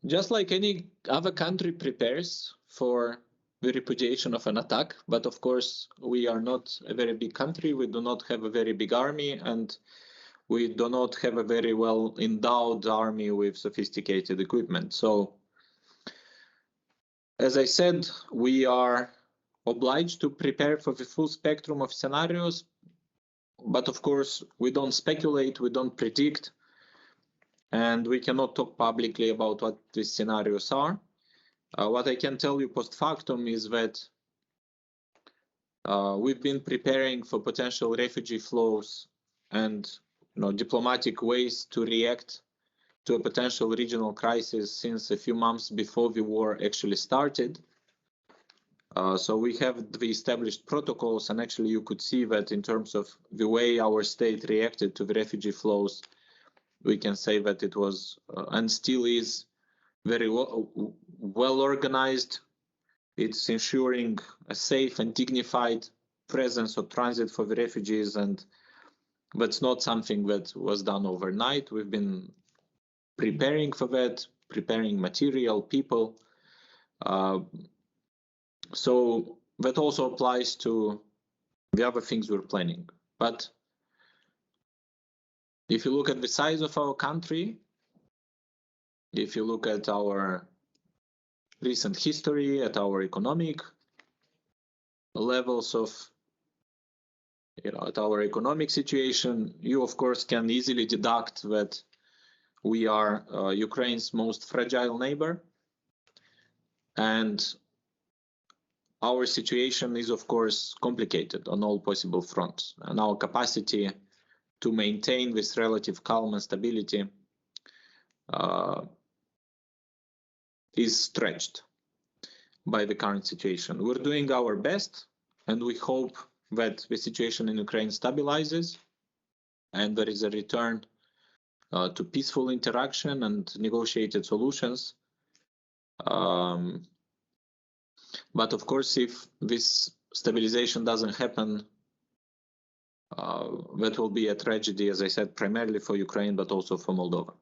Just like any other country prepares for the repudiation of an attack, but of course we are not a very big country, we do not have a very big army, and we do not have a very well endowed army with sophisticated equipment. So, as I said, we are obliged to prepare for the full spectrum of scenarios, but of course we don't speculate, we don't predict, and we cannot talk publicly about what these scenarios are. What I can tell you post factum is that we've been preparing for potential refugee flows and diplomatic ways to react to a potential regional crisis since a few months before the war actually started. So we have the established protocols, and actually you could see that in terms of the way our state reacted to the refugee flows, we can say that it was and still is very well organized. It's ensuring a safe and dignified presence or transit for the refugees, and that's not something that was done overnight. We've been preparing for that, preparing material, people. So that also applies to the other things we're planning. But if you look at the size of our country, if you look at our recent history, at our economic levels of, at our economic situation, you of course can easily deduct that we are Ukraine's most fragile neighbor. And our situation is of course complicated on all possible fronts. And our capacity to maintain this relative calm and stability is stretched by the current situation. We're doing our best, and we hope that the situation in Ukraine stabilizes and there is a return to peaceful interaction and negotiated solutions. But of course, if this stabilization doesn't happen, that will be a tragedy, as I said, primarily for Ukraine, but also for Moldova.